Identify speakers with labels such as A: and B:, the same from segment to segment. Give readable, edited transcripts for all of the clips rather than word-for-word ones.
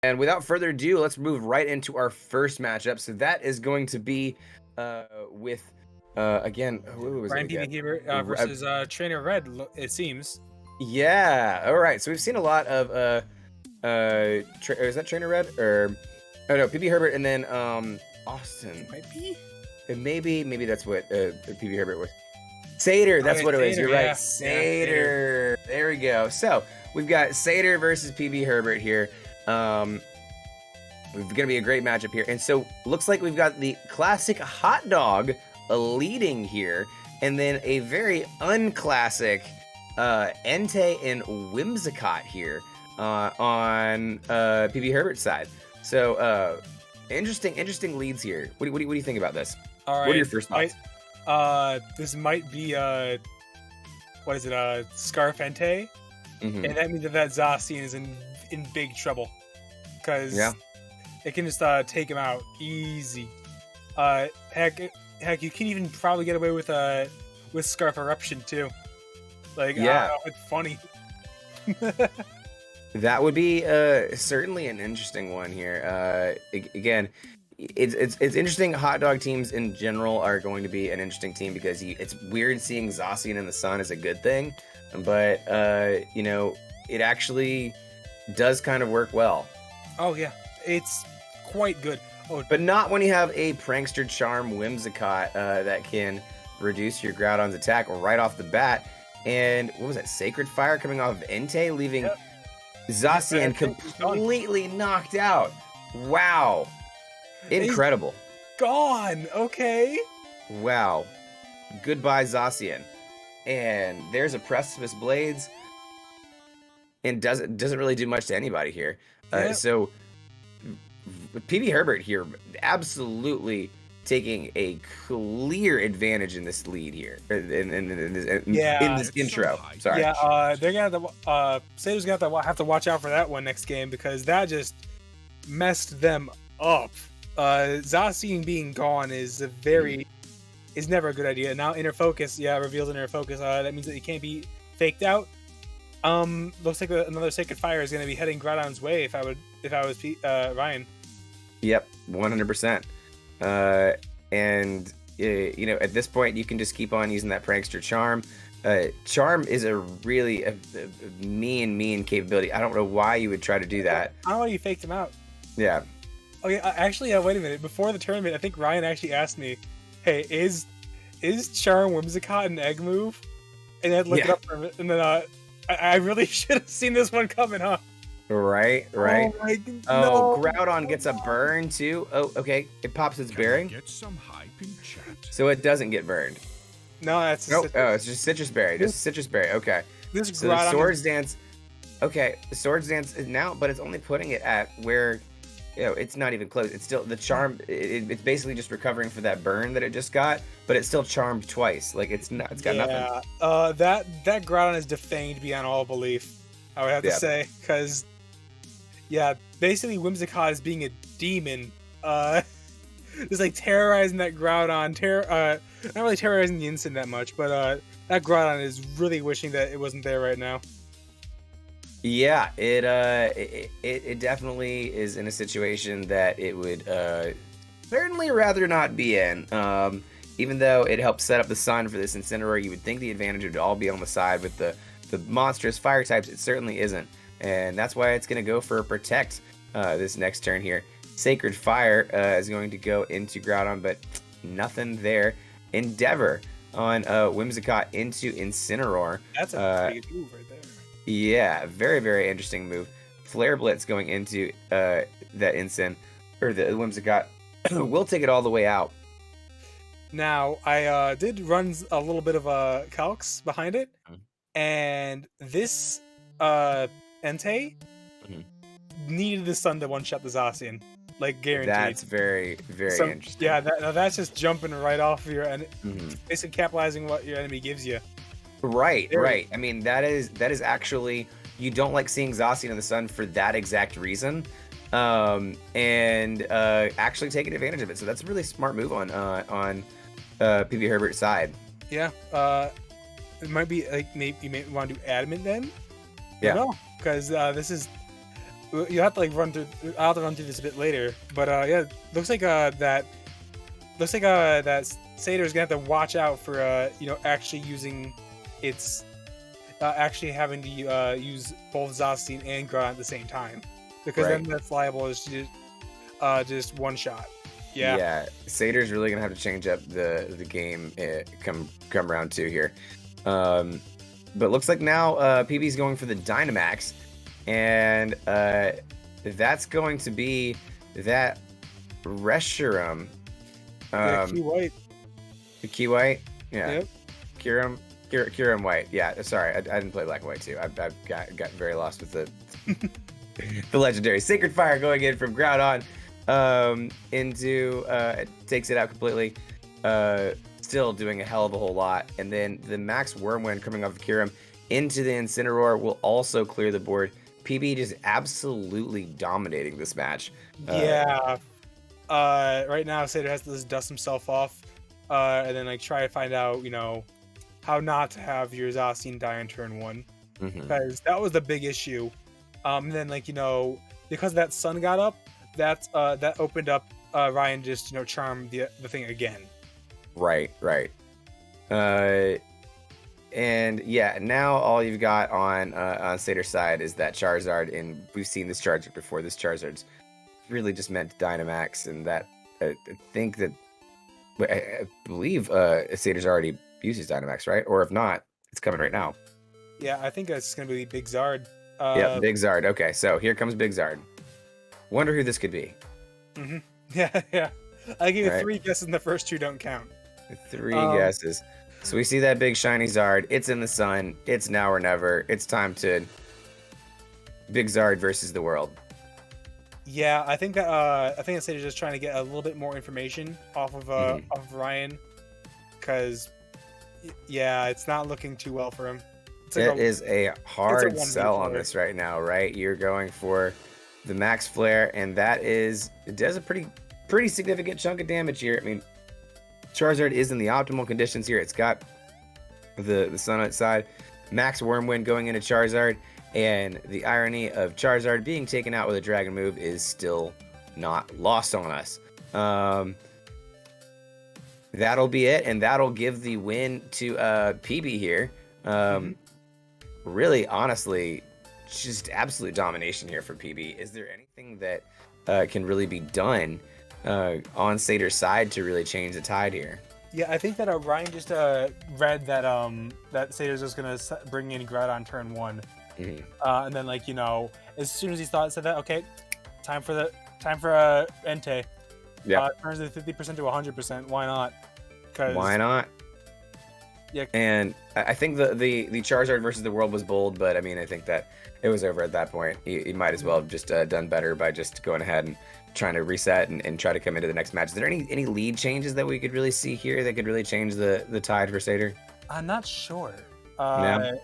A: And without further ado, let's move right into our first matchup. So that is going to be with again, who was it again?
B: RyanPBHebert versus Trainer Red. It seems.
A: Yeah. All right. So we've seen a lot of is that Trainer Red or oh no, PB Herbert and then Austin.
B: Might be.
A: And maybe that's what PB Herbert was. Satyr, that's what it was. You're right.
B: Yeah.
A: Satyr. There we go. So we've got Satyr versus PB Herbert here. It's going to be a great matchup here. And so looks like we've got the classic hot dog leading here. And then a very unclassic Entei and Whimsicott here on PB Herbert's side. So interesting leads here. What do you think about this?
B: All right.
A: What are your first thoughts?
B: This might be what is it? Scarf Entei, and that means that Zacian is in big trouble because it can just take him out easy. Heck, you can even probably get away with Scarf Eruption too. Like, it's funny.
A: That would be certainly an interesting one here. Again, it's interesting. Hot dog teams in general are going to be an interesting team because it's weird seeing Zacian in the sun is a good thing, but you know, it actually does kind of work well.
B: Oh yeah, it's quite good. Oh,
A: but not when you have a Prankster Charm Whimsicott that can reduce your Groudon's attack right off the bat. And what was that? Sacred Fire coming off of Entei, leaving Zacian completely knocked out. Wow. Incredible.
B: He's gone. Okay.
A: Wow. Goodbye, Zacian. And there's a Precipice Blades. And doesn't really do much to anybody here. So PB Herbert here absolutely taking a clear advantage in this lead here. In this intro. Sorry.
B: Yeah, they're gonna Satyr's gonna have to watch out for that one next game because that just messed them up. Zacian being gone is never a good idea. Now Inner Focus, reveals Inner Focus. That means that it can't be faked out. Looks like another Sacred Fire is gonna be heading Groudon's way if I was Ryan.
A: Yep, 100%. And you know, at this point, you can just keep on using that Prankster Charm. Charm is a really mean capability. I don't know why you would try to do that.
B: I don't know why you faked him out.
A: Yeah.
B: Okay, actually, wait a minute. Before the tournament, I think Ryan actually asked me, "Hey, is Charm Whimsicott an egg move?" And I had to look it up for a minute, and then I really should have seen this one coming, huh?
A: Right.
B: No.
A: Groudon gets a burn too. Oh, okay. It pops its bearing.
C: Get some hype in chat.
A: So it doesn't get burned.
B: No, that's
A: it's just Citrus Berry. Just Citrus Berry. Okay.
B: This
A: so the Swords Dance. Okay, the Swords Dance is now, but it's only putting it at where, you know, it's not even close. It's still the charm. It's basically just recovering for that burn that it just got, but it's still charmed twice. Like it's got nothing.
B: That Groudon is defanged beyond all belief. I would have to say because. Yeah, basically Whimsicott is being a demon. Just like terrorizing that Groudon. Not really terrorizing the instant that much, but that Groudon is really wishing that it wasn't there right now.
A: Yeah, it definitely is in a situation that it would certainly rather not be in. Even though it helps set up the sun for this Incineroar, you would think the advantage would all be on the side with the monstrous fire types. It certainly isn't. And that's why it's going to go for a Protect this next turn here. Sacred Fire is going to go into Groudon, but nothing there. Endeavor on Whimsicott into Incineroar.
B: That's a pretty good move right there.
A: Yeah, very interesting move. Flare Blitz going into that Incin, or the Whimsicott. We'll take it all the way out.
B: Now, I did run a little bit of calcs behind it, and this Entei needed the sun to one-shot the Zacian, like guaranteed.
A: That's very interesting.
B: Yeah, that's just jumping right off of your enemy, basically capitalizing what your enemy gives you.
A: Right. I mean, that is actually, you don't like seeing Zacian in the sun for that exact reason, and actually taking advantage of it. So that's a really smart move on PB Herbert's side.
B: Yeah, it might be like maybe you may want to do Adamant then.
A: Yeah.
B: No, because this is you have to like run through. I'll have to run through this a bit later, but yeah, looks like that Satyr's gonna have to watch out for actually using its actually having to use both Zacian and Groudon at the same time, because then that's liable to just one shot. Yeah.
A: Yeah, Satyr's really gonna have to change up the game come round 2 here. But looks like now PB's going for the Dynamax, and that's going to be that Reshiram.
B: Key
A: The Key White? Yeah.
B: Yep.
A: Kyurem White. Yeah, sorry, I didn't play Black and White too. I've got very lost with the the legendary Sacred Fire going in from Groudon into takes it out completely. Still doing a hell of a whole lot, and then the Max Wormwind coming off of Kyurem into the Incineroar will also clear the board. PB just absolutely dominating this match.
B: Yeah. Right now Satyr has to just dust himself off, and then like try to find out how not to have your Zacian die on turn 1, because that was the big issue. And then because that sun got up, that opened up Ryan just charm the thing again.
A: Right. And yeah, now all you've got on Satyr's side is that Charizard, and we've seen this Charizard before. This Charizard's really just meant Dynamax, and that I think that I believe Satyr's already uses Dynamax, right? Or if not, it's coming right now.
B: Yeah, I think it's gonna be Big Zard.
A: Yep, Big Zard. Okay, so here comes Big Zard. Wonder who this could be.
B: Yeah. I gave you 3 guesses, and the first 2 don't count.
A: 3 guesses. So we see that big shiny Zard. It's in the sun. It's now or never. It's time to Big Zard versus the world.
B: Yeah, I think that Satyr's just trying to get a little bit more information off of Ryan, because yeah, it's not looking too well for him.
A: It is a hard sell on this right now, right? You're going for the Max Flare, and it does a pretty significant chunk of damage here. I mean, Charizard is in the optimal conditions here. It's got the sun outside. Max Wormwind going into Charizard, and the irony of Charizard being taken out with a Dragon move is still not lost on us. That'll be it, and that'll give the win to PB here. Really, honestly, just absolute domination here for PB. Is there anything that can really be done on Satyr's side to really change the tide here?
B: Yeah, I think that Ryan just read that that Satyr's just gonna bring in Groudon turn 1, and then as soon as he said that, okay, time for Entei. Yeah, turns it 50% to 100%. Why not?
A: Why not?
B: Yeah.
A: And I think the Charizard versus the world was bold, but I mean, I think that it was over at that point. He might as well have just done better by just going ahead and trying to reset and try to come into the next match. Is there any lead changes that we could really see here that could really change the tide for Satyr?
B: I'm not sure.
A: No?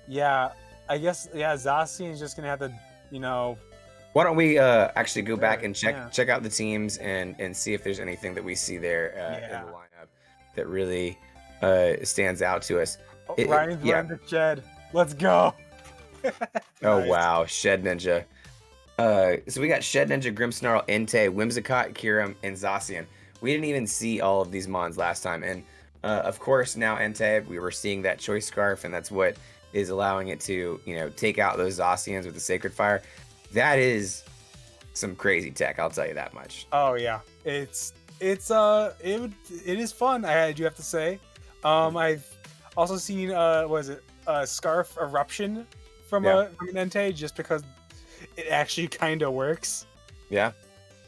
B: Yeah, I guess Zacian is just gonna have to,
A: Why don't we actually go back and check out the teams and see if there's anything that we see there in the lineup that really stands out to us.
B: Ryan's running the Shed. Let's go.
A: Oh wow, Shedinja. So we got Shedinja, Grimmsnarl, Entei, Whimsicott, Kyurem, and Zacian. We didn't even see all of these mons last time, and of course now Entei, we were seeing that Choice Scarf, and that's what is allowing it to take out those Zacians with the Sacred Fire. That is some crazy tech, I'll tell you that much.
B: Oh yeah, it is fun. I do have to say. I've also seen Scarf Eruption from an Entei, just because it actually kind of works.
A: Yeah.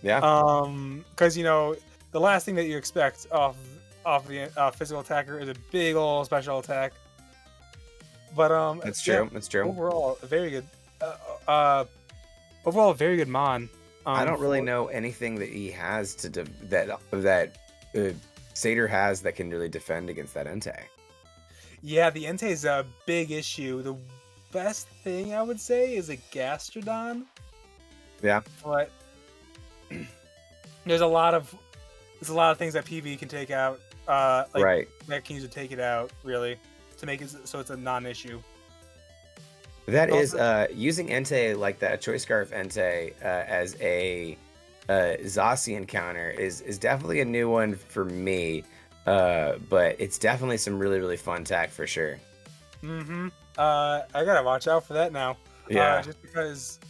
B: Because the last thing that you expect off the physical attacker is a big old special attack. But
A: that's true. That's true.
B: Overall, very good. Overall, very good mon.
A: I don't really know anything that he has that Satyr has that can really defend against that Entei.
B: Yeah, the Entei is a big issue. The best thing I would say is a Gastrodon.
A: Yeah.
B: But there's a lot of things that PB can take out. That can use to take it out, really, to make it so it's a non-issue.
A: That is
B: Also,
A: using Entei like that Choice Scarf Entei as a Zacian counter is definitely a new one for me. But it's definitely some really fun tech for sure.
B: mm-hmm. I gotta watch out for that now.
A: Yeah,
B: Just because,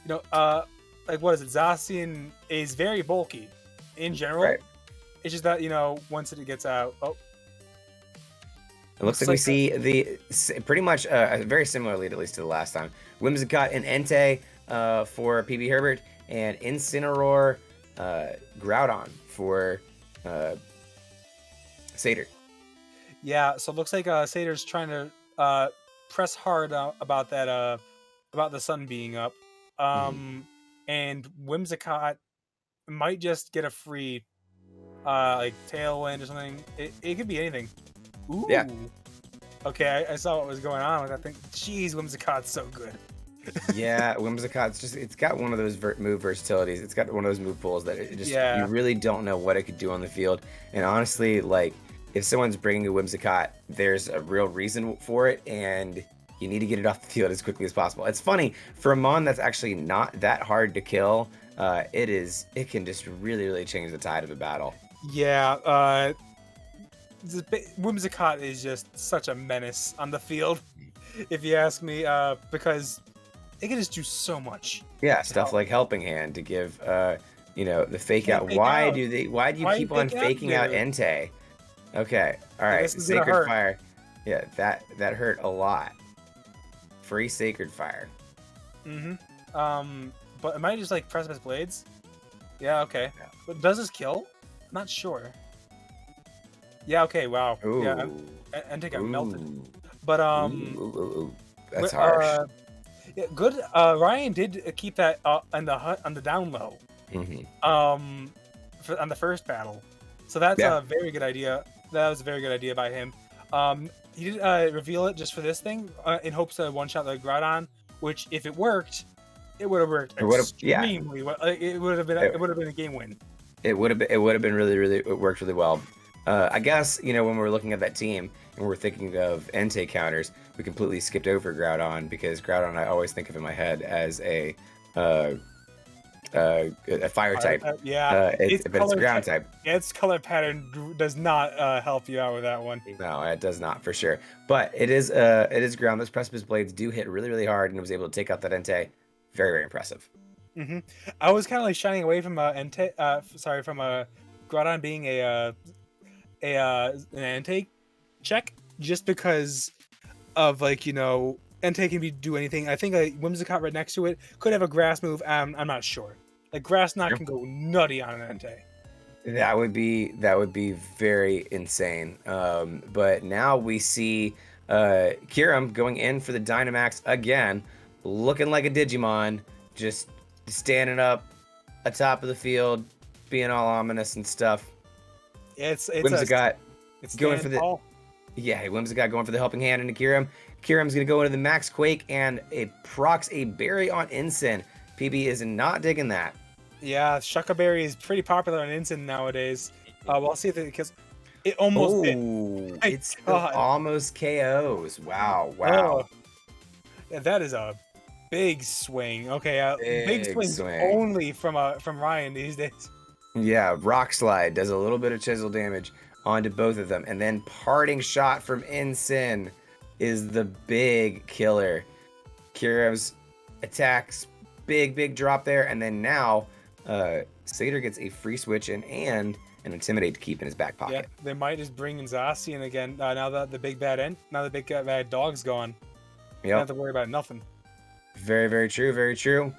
B: you know, like what is it? Zacian is very bulky in general.
A: right.
B: It's just that, once it gets out, oh,
A: It looks
B: looks
A: like we
B: like
A: see pretty much very similar lead, at least to the last time. Whimsicott and Entei for PB Herbert, and Incineroar Groudon for uh, Satyr.
B: yeah. So it looks like Satyr's trying to press hard about the sun being up.
A: Mhm.
B: And Whimsicott might just get a free like Tailwind or something. It could be anything.
A: Yeah,
B: Ooh. Okay, I saw what was going on with that thing. Jeez, Whimsicott's so good.
A: yeah. Whimsicott's it's got one of those move versatilities. It's got one of those move pools that it just you
B: Yeah.
A: really don't know what it could do on the field. And honestly, like if someone's bringing a Whimsicott, there's a real reason for it, and you need to get it off the field as quickly as possible. It's funny for a Mon that's actually not that hard to kill. It can just really change the tide of a battle.
B: Yeah, Whimsicott is just such a menace on the field, if you ask me, because it can just do so much
A: Yeah,
B: to
A: stuff
B: help.
A: like Helping Hand to give the fake
B: Can't
A: out.
B: fake out.
A: Why do you
B: Why you
A: keep on
B: fake out,
A: faking out
B: dude?
A: Entei? Okay. All
B: Like,
A: right.
B: this is gonna
A: Sacred
B: hurt.
A: Fire. Yeah, that hurt a lot. Free Sacred Fire.
B: Mm-hmm. But it might just like Precipice Blades. Yeah, okay.
A: Yeah.
B: But does this kill? I'm not sure. Yeah, okay, wow. Yeah,
A: Ooh.
B: Entei got melted.
A: Ooh.
B: But
A: Ooh. That's
B: wi-
A: harsh.
B: yeah, good. Ryan did keep that on the down low.
A: Hmm.
B: On the first battle. So that's
A: Yeah.
B: a very good idea. That was a very good idea by him. He did reveal it just for this thing in hopes to one shot the Groudon, which if it worked, it would have worked
A: It would have. Yeah.
B: extremely well. It would have been
A: It,
B: a game win.
A: it would have been really it worked really well. I guess when we're looking at that team and we're thinking of Entei counters, we completely skipped over Groudon because Groudon I always think of in my head as uh, a fire type.
B: Yeah,
A: But it's a ground type.
B: its color pattern does not help you out with that one.
A: No, it does not for sure. But it is ground. Those Precipice Blades do hit really hard, and it was able to take out that Entei. Very impressive.
B: Hmm. I was kind of like shining away from from Groudon being an Entei check just because of Entei can do anything. I think a Whimsicott right next to it could have a grass move. I'm not sure. Like grass knot
A: Sure.
B: can go nutty on an Entei.
A: That would be very insane. But now we see Kyurem going in for the Dynamax again, looking like a Digimon, just standing up atop of the field, being all ominous and stuff.
B: It's
A: Whimsicott
B: it's
A: going
B: standing
A: for the
B: tall.
A: yeah, Whimsicott going for the Helping Hand into Kyurem. Kyurem's gonna go into the Max Quake and it procs a Berry on Incin. PB is not digging that.
B: Yeah, Shucka Berry is pretty popular on Incin nowadays. We'll see if it because it almost did.
A: Oh,
B: My
A: it still
B: God.
A: almost KOs. Wow.
B: Oh, yeah, that is a big swing. Okay, big
A: Big
B: swings
A: swing.
B: only from Ryan these days.
A: Yeah, Rock Slide does a little bit of chisel damage onto both of them. And then Parting Shot from Incin is the big killer. Kyurem's attacks, big drop there. And then now Satyr gets a free switch in and an Intimidate to keep in his back
B: Yeah,
A: pocket.
B: they might just bring in Zacian again now that the big bad dog's gone. Don't have
A: Yep.
B: to worry about nothing.
A: Very true. Very true.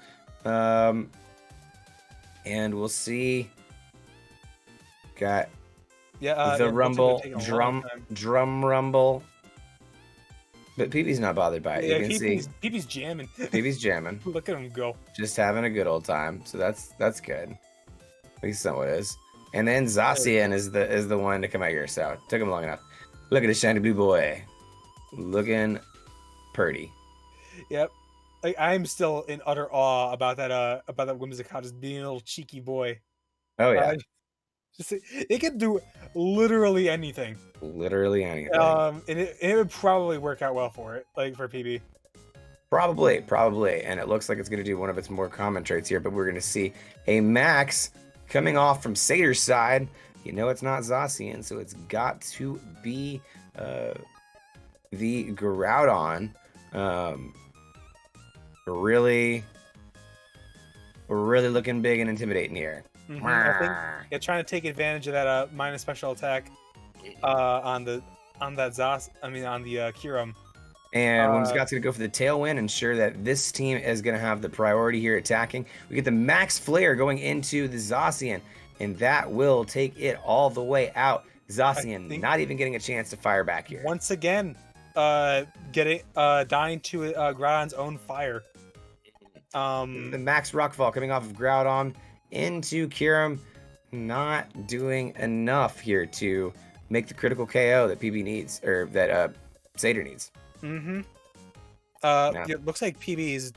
A: And we'll see. Got
B: Yeah,
A: the
B: yeah,
A: rumble,
B: taking a long
A: drum
B: time.
A: rumble. But PB's not bothered by it.
B: Yeah,
A: You can see
B: PB's jamming.
A: PB's jamming,
B: Look at him go.
A: just having a good old time. So that's good. At least that's what it is. And then Zacian is the one to come out here. So took him long enough. Look at the shiny blue boy, looking purty.
B: Yep. Like I'm still in utter awe about that Whimsicott just being a little cheeky boy.
A: Oh yeah,
B: Just it can do literally anything.
A: literally anything.
B: And it would probably work out well for it, like for PB.
A: Probably. And it looks like it's going to do one of its more common traits here, but we're going to see a Max coming off from Satyr's side. You know it's not Zacian, so it's got to be the Groudon. Really looking big and intimidating here.
B: I think trying to take advantage of that minus special attack on the Kyurem.
A: And Whimsicott's going to go for the Tailwind, ensure that this team is going to have the priority here attacking. We get the Max Flare going into the Zacian, and that will take it all the way out. Zacian not even getting a chance to fire back here.
B: Once again, dying to Groudon's own fire.
A: The Max Rockfall coming off of Groudon into Kyurem, not doing enough here to make the critical KO that PB needs, or that Satyr needs.
B: It looks like PB is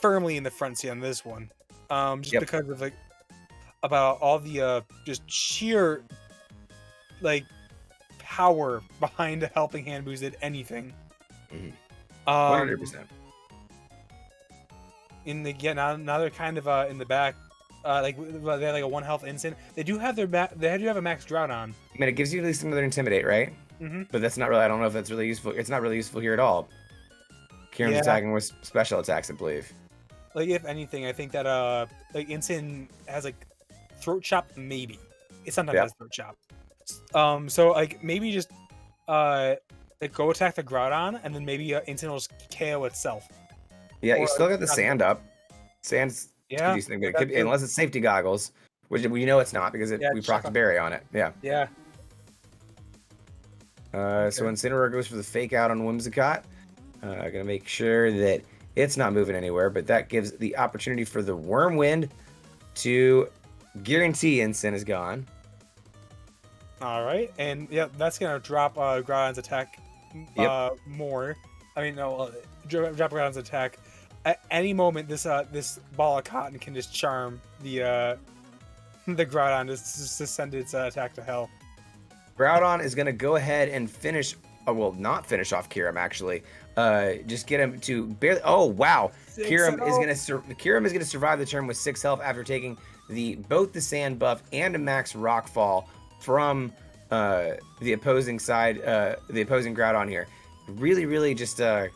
B: firmly in the front seat on this one. Just because of about all the just sheer power behind a helping hand boost at anything.
A: 100%.
B: Now they're kind of in the back. They have a 1 health instant. They do have a Max Drought on.
A: I mean, it gives you at least another Intimidate, right? But that's not really. I don't know if that's really useful. It's not really useful here at all. Kyurem's attacking with special attacks, I believe.
B: If anything, I think that Instant has Throat Chop. Maybe it sometimes has Throat Chop. So maybe just go attack the Groudon, and then maybe Instant will just KO itself.
A: Yeah, you still got the Sand up. Sand's a decent thing, but unless it's Safety Goggles, which we know it's not because we procced Berry on it. Yeah. So Incineroar goes for the Fake Out on Whimsicott. Gonna make sure that it's not moving anywhere, but that gives the opportunity for the Wormwind to guarantee Incin is gone.
B: All right, and that's gonna drop Groudon's attack more. I mean, no, drop Groudon's attack. At any moment, this ball of cotton can just charm the Groudon to send its attack to hell.
A: Groudon is going to go ahead and finish, not finish off Kyurem, actually. Just get him to barely, oh, wow. Kyurem is going to survive the turn with 6 health after taking both the Sand buff and a Max Rockfall from the opposing side, the opposing Groudon here. Really just, Kyurem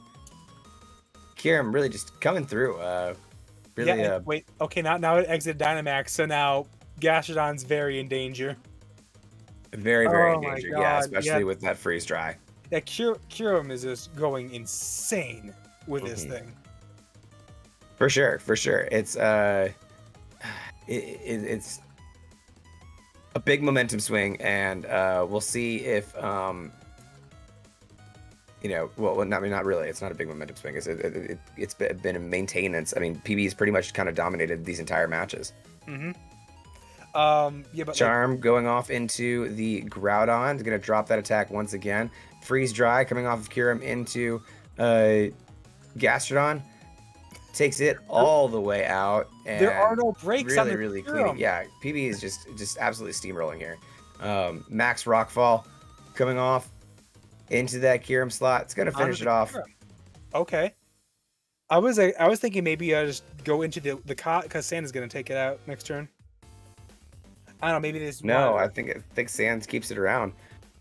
A: really just coming through.
B: Wait, okay, now it exited Dynamax, so now Gastrodon's very in danger.
A: Very in danger, especially with that freeze dry.
B: Yeah, Kyurem is just going insane with this thing.
A: For sure. It's it's a big momentum swing, and we'll see if not really. It's not a big momentum swing. It's been a maintenance. I mean, PB's pretty much kind of dominated these entire matches.
B: But
A: Charm going off into the Groudon. Is going to drop that attack once again. Freeze Dry coming off of Kyurem into Gastrodon. Takes it all the way out. And
B: there are no breaks on the
A: really clean. Yeah, PB is just absolutely steamrolling here. Max Rockfall coming off into that Kyurem slot. It's going to finish it off.
B: Okay. I was thinking maybe I just go into the cot because Santa's going to take it out next turn. I don't know, maybe this.
A: No, I think Sands keeps it around,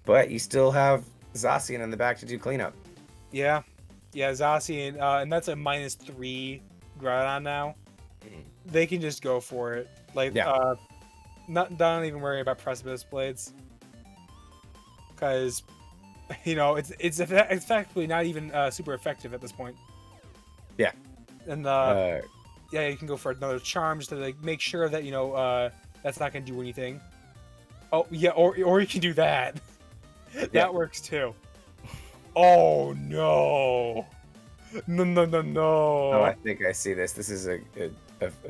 A: but you still have Zacian in the back to do cleanup.
B: Yeah, Zacian, and that's a -3 Groudon now. They can just go for it. Don't even worry about Precipice Blades, because it's effectively not even super effective at this point.
A: Yeah,
B: and you can go for another Charm just to make sure that that's not going to do anything. Oh, yeah, or you can do that. That works too. Oh, no. No.
A: Oh, I think I see this. This is a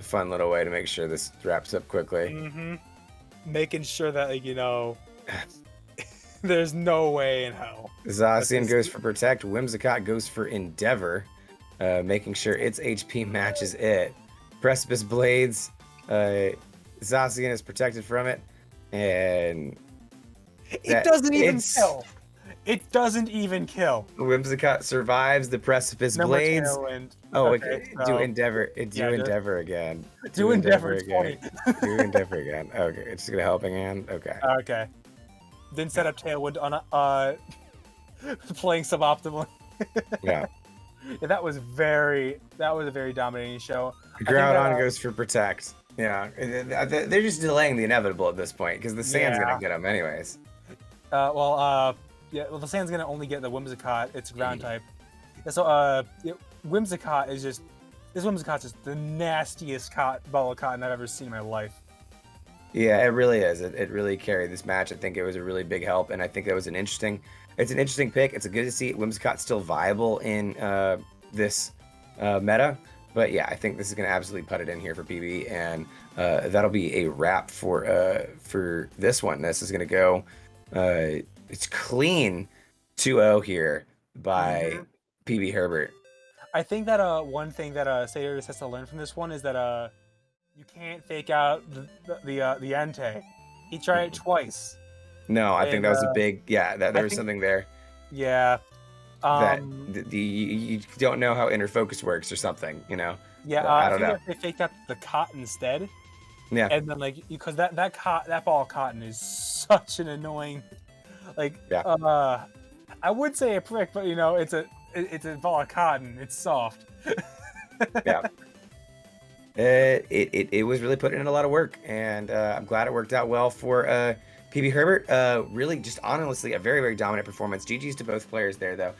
A: fun little way to make sure this wraps up quickly.
B: Making sure that, there's no way in hell.
A: Zacian goes for Protect. Whimsicott goes for Endeavor, making sure its HP matches it. Precipice Blades, Zacian is protected from it, and
B: it doesn't even kill. It doesn't even kill.
A: Whimsicott survives the precipice
B: No more
A: blades.
B: tailwind.
A: Oh,
B: Okay,
A: do
B: so
A: Endeavor. Do
B: yeah,
A: Endeavor again.
B: do Endeavor. It's
A: again.
B: funny.
A: Do Endeavor again. Okay, it's just gonna helping hand. Okay.
B: Okay. Then set up tailwind on playing suboptimally.
A: Yeah.
B: Yeah, that was a very dominating show.
A: Groudon goes for protect. Yeah, they're just delaying the inevitable at this point because the Sand's gonna get them anyways.
B: Yeah, well, the Sand's gonna only get the Whimsicott. It's ground type. Yeah, so, Whimsicott is just the nastiest ball of cotton I've ever seen in my life.
A: Yeah, it really is. It really carried this match. I think it was a really big help, and I think that was it's an interesting pick. It's good to see Whimsicott's still viable in this meta. But yeah, I think this is going to absolutely put it in here for PB, and that'll be a wrap for this one. This is going to go, it's clean 2-0 here by PB Herbert.
B: I think that one thing that Satyr has to learn from this one is that you can't fake out the Entei. He tried it twice.
A: No, I think that was a big there was something there.
B: Yeah.
A: That you don't know how inner focus works or something, you know.
B: Yeah,
A: I don't know.
B: If they faked out the cotton instead.
A: Yeah.
B: And then because that ball of cotton is such an annoying, I would say a prick, but it's a ball of cotton. It's soft.
A: Yeah. It was really putting in a lot of work, and I'm glad it worked out well for PB Herbert. Really, just honestly, a very, very dominant performance. GG's to both players there, though.